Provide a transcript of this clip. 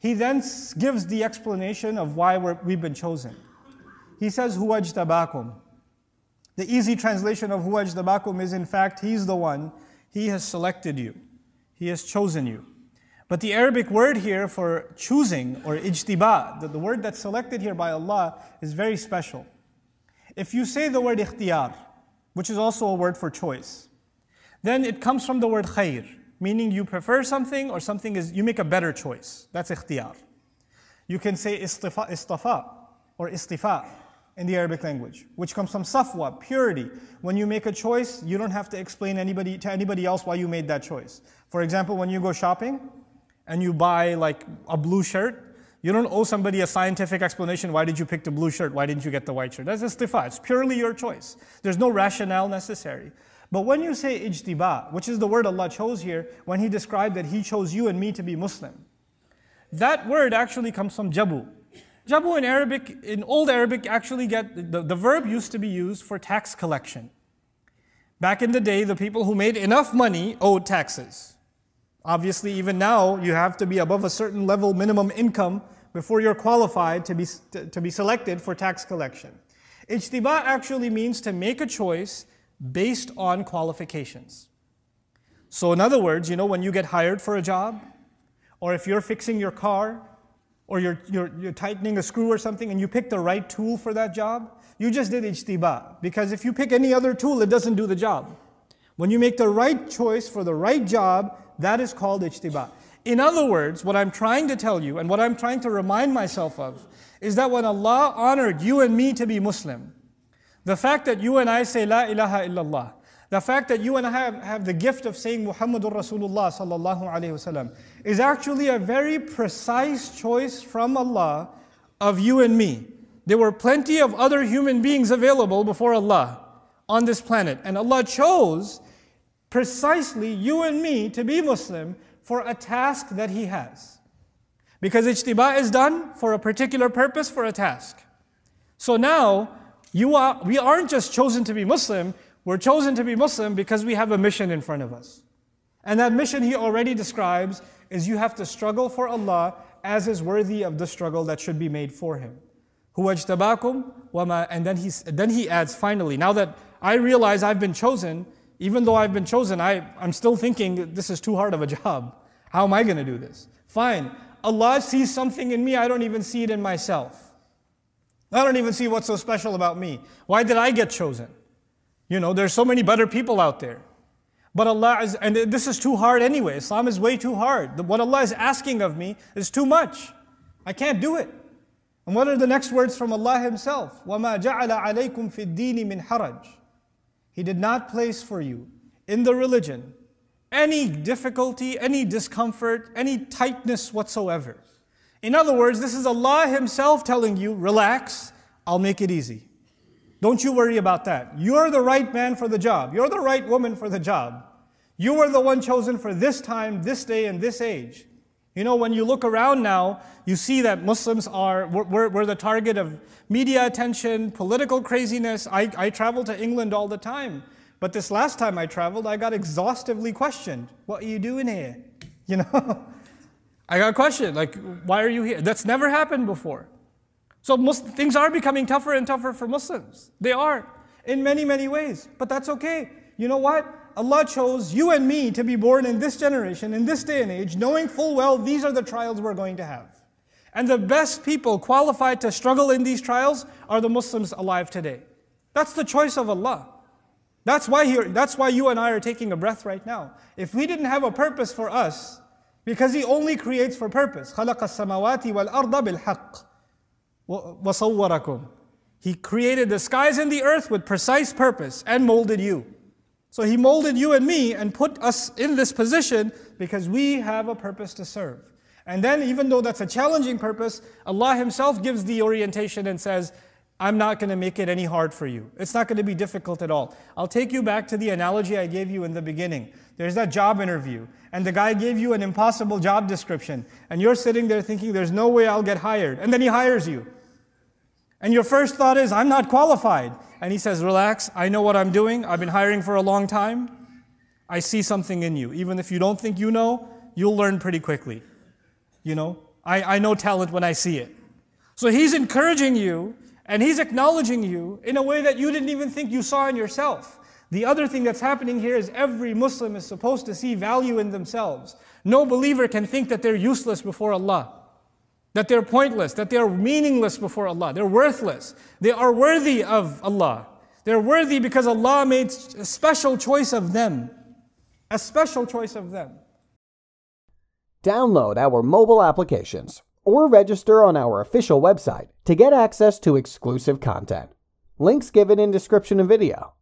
He then gives the explanation of why we've been chosen. He says, Huwa ajtabakum. The easy translation of Huwa ajtabakum is, in fact, He's the one. He has selected you. He has chosen you. But the Arabic word here for choosing, or ijtiba, the word that's selected here by Allah, is very special. If you say the word ikhtiyar, which is also a word for choice, then it comes from the word khair, meaning you prefer something or something is, you make a better choice. That's ikhtiyar. You can say istafa or istifa in the Arabic language, which comes from safwa, purity. When you make a choice, you don't have to explain to anybody else why you made that choice. For example, when you go shopping and you buy like a blue shirt, you don't owe somebody a scientific explanation, why did you pick the blue shirt, why didn't you get the white shirt? That's istifa, it's purely your choice. There's no rationale necessary. But when you say ijtiba, which is the word Allah chose here, when He described that He chose you and me to be Muslim, that word actually comes from jabu. Jabu in Arabic, in Old Arabic, actually the verb used to be used for tax collection. Back in the day, the people who made enough money owed taxes. Obviously, even now, you have to be above a certain level minimum income before you're qualified to be selected for tax collection. Ijtiba actually means to make a choice based on qualifications. So in other words, you know, when you get hired for a job, or if you're fixing your car, or you're tightening a screw or something and you pick the right tool for that job, you just did ijtiba. Because if you pick any other tool, it doesn't do the job. When you make the right choice for the right job, that is called ijtiba. In other words, what I'm trying to tell you and what I'm trying to remind myself of is that when Allah honored you and me to be Muslim, the fact that you and I say La ilaha illallah, the fact that you and I have the gift of saying Muhammadur Rasulullah sallallahu alayhi wasallam is actually a very precise choice from Allah of you and me. There were plenty of other human beings available before Allah on this planet, and Allah chose precisely you and me to be Muslim for a task that He has. Because ijtiba is done for a particular purpose, for a task. So now, we aren't just chosen to be Muslim, we're chosen to be Muslim because we have a mission in front of us. And that mission He already describes is you have to struggle for Allah as is worthy of the struggle that should be made for Him. Huwa ajtabakum wama, and then he adds finally, now that I realize I've been chosen, even though I've been chosen, I'm still thinking this is too hard of a job. How am I going to do this? Fine. Allah sees something in me I don't even see it in myself. I don't even see what's so special about me. Why did I get chosen? You know, there's so many better people out there. But Allah is, and this is too hard anyway. Islam is way too hard. What Allah is asking of me is too much. I can't do it. And what are the next words from Allah Himself? وَمَا جَعَلَ عَلَيْكُمْ فِي الدِّينِ مِنْ حَرَجٍ. He did not place for you in the religion any difficulty, any discomfort, any tightness whatsoever. In other words, this is Allah Himself telling you, relax, I'll make it easy. Don't you worry about that. You're the right man for the job. You're the right woman for the job. You were the one chosen for this time, this day, and this age. You know, when you look around now, you see that Muslims we're the target of media attention, political craziness. I travel to England all the time. But this last time I traveled, I got exhaustively questioned. What are you doing here? You know, I got questioned, like, why are you here? That's never happened before. So things are becoming tougher and tougher for Muslims. They are, in many, many ways. But that's okay. You know what? Allah chose you and me to be born in this generation, in this day and age, knowing full well these are the trials we're going to have. And the best people qualified to struggle in these trials are the Muslims alive today. That's the choice of Allah. That's why you and I are taking a breath right now. If we didn't have a purpose for us, because He only creates for purpose. خَلَقَ السَّمَوَاتِ وَالْأَرْضَ بِالْحَقِّ وَصَوَّرَكُمْ. He created the skies and the earth with precise purpose and molded you. So He molded you and me and put us in this position because we have a purpose to serve. And then even though that's a challenging purpose, Allah Himself gives the orientation and says, I'm not going to make it any hard for you. It's not going to be difficult at all. I'll take you back to the analogy I gave you in the beginning. There's that job interview, and the guy gave you an impossible job description, and you're sitting there thinking, there's no way I'll get hired. And then he hires you. And your first thought is, I'm not qualified. And he says, relax, I know what I'm doing. I've been hiring for a long time. I see something in you. Even if you don't think you know, you'll learn pretty quickly. You know, I know talent when I see it. So he's encouraging you and he's acknowledging you in a way that you didn't even think you saw in yourself. The other thing that's happening here is every Muslim is supposed to see value in themselves. No believer can think that they're useless before Allah, that they're pointless, that they're meaningless before Allah. They're worthless. They are worthy of Allah. They're worthy because Allah made a special choice of them. A special choice of them. Download our mobile applications or register on our official website to get access to exclusive content. Links given in description of video.